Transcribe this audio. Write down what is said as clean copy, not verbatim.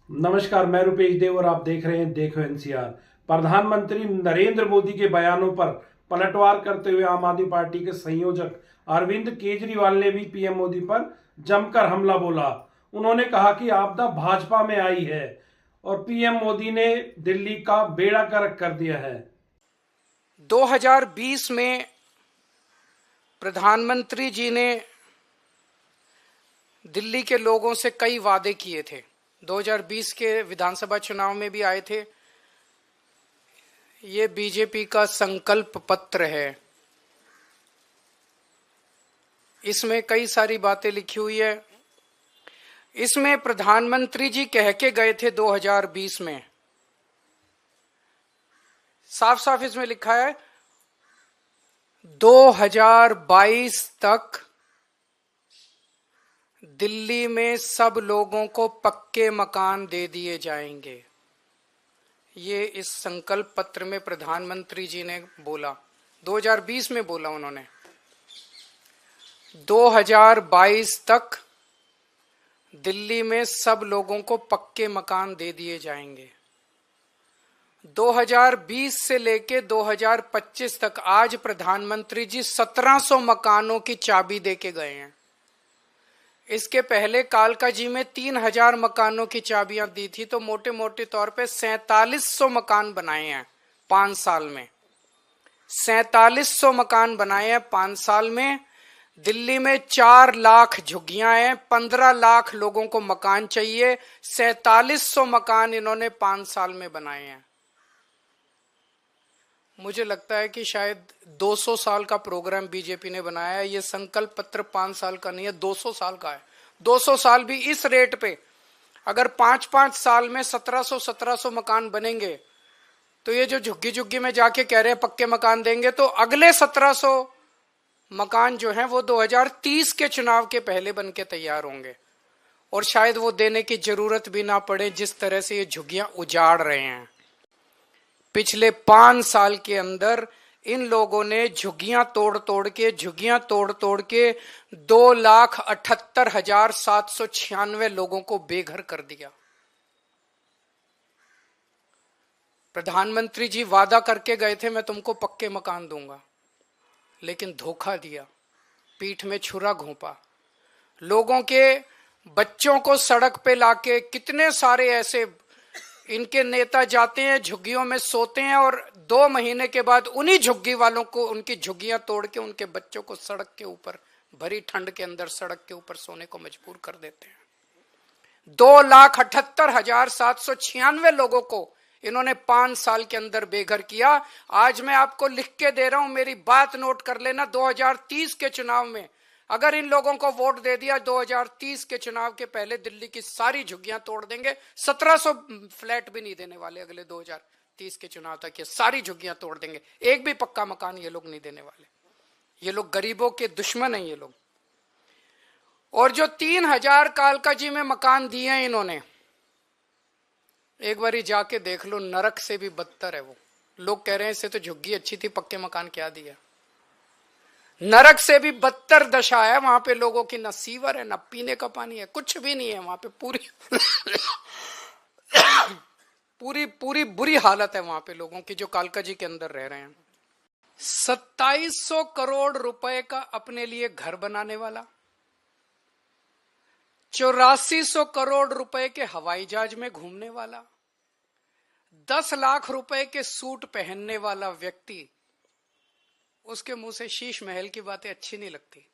नमस्कार, मैं रुपेश देव और आप देख रहे हैं देखो एनसीआर। प्रधानमंत्री नरेंद्र मोदी के बयानों पर पलटवार करते हुए आम आदमी पार्टी के संयोजक अरविंद केजरीवाल ने भी पीएम मोदी पर जमकर हमला बोला। उन्होंने कहा कि आपदा भाजपा में आई है और पीएम मोदी ने दिल्ली का बेड़ा गर्क कर दिया है। 2020 में प्रधानमंत्री जी ने दिल्ली के लोगों से कई वादे किए थे। 2020 के विधानसभा चुनाव में भी आए थे। ये बीजेपी का संकल्प पत्र है। इसमें कई सारी बातें लिखी हुई है। इसमें प्रधानमंत्री जी कह के गए थे 2020 में, साफ साफ इसमें लिखा है 2022 तक दिल्ली में सब लोगों को पक्के मकान दे दिए जाएंगे। ये इस संकल्प पत्र में प्रधानमंत्री जी ने बोला, 2020 में बोला उन्होंने। 2022 तक दिल्ली में सब लोगों को पक्के मकान दे दिए जाएंगे। 2020 से लेके 2025 तक आज प्रधानमंत्री जी 1700 मकानों की चाबी दे के गए हैं। इसके पहले कालका जी में 3000 मकानों की चाबियां दी थी, तो मोटे मोटे तौर पे 4700 मकान बनाए हैं 5 साल में। 4700 मकान बनाए हैं 5 साल में। दिल्ली में 4 लाख झुग्गियां हैं, 15 लाख लोगों को मकान चाहिए। 4700 मकान इन्होंने 5 साल में बनाए हैं। मुझे लगता है कि शायद 200 साल का प्रोग्राम बीजेपी ने बनाया है। ये संकल्प पत्र 5 साल का नहीं है, 200 साल का है। 200 साल भी इस रेट पे अगर 5-5 साल में 1700 मकान बनेंगे, तो ये जो झुग्गी झुग्गी में जाके कह रहे हैं पक्के मकान देंगे, तो अगले 1700 मकान जो हैं वो 2030 के चुनाव के पहले बन के तैयार होंगे। और शायद वो देने की जरूरत भी ना पड़े, जिस तरह से ये झुग्गियां उजाड़ रहे हैं। पिछले 5 साल के अंदर इन लोगों ने झुग्गियां तोड़ तोड़ के 2,78,796 लोगों को बेघर कर दिया। प्रधानमंत्री जी वादा करके गए थे मैं तुमको पक्के मकान दूंगा, लेकिन धोखा दिया, पीठ में छुरा घोंपा। लोगों के बच्चों को सड़क पे लाके कितने सारे ऐसे इनके नेता जाते हैं, झुग्गियों में सोते हैं, और 2 महीने के बाद उन्हीं झुग्गी वालों को उनकी झुग्गियां तोड़ के उनके बच्चों को सड़क के ऊपर, भरी ठंड के अंदर सड़क के ऊपर सोने को मजबूर कर देते हैं। 2,78,796 लोगों को इन्होंने 5 साल के अंदर बेघर किया। आज मैं आपको लिख के दे रहा हूं, मेरी बात नोट कर लेना। 2030 के चुनाव में अगर इन लोगों को वोट दे दिया, 2030 के चुनाव के पहले दिल्ली की सारी झुग्गियां तोड़ देंगे। 1700 फ्लैट भी नहीं देने वाले अगले 2030 के चुनाव तक। ये सारी झुग्गियां तोड़ देंगे, एक भी पक्का मकान ये लोग नहीं देने वाले। ये लोग गरीबों के दुश्मन हैं ये लोग। और जो 3000 कालका जी में मकान दिए हैं इन्होंने, एक बारी जाके देख लो, नरक से भी बदतर है वो। लोग कह रहे हैं इससे तो झुग्गी अच्छी थी, पक्के मकान क्या दिया। नरक से भी बदतर दशा है वहां पे। लोगों की न सीवर है, न पीने का पानी है, कुछ भी नहीं है वहां पे। पूरी बुरी हालत है वहां पे लोगों की जो कालका जी के अंदर रह रहे हैं। 2700 करोड़ रुपए का अपने लिए घर बनाने वाला, 8400 करोड़ रुपए के हवाई जहाज में घूमने वाला, 10 लाख रुपए के सूट पहनने वाला व्यक्ति, उसके मुंह से शीश महल की बातें अच्छी नहीं लगती।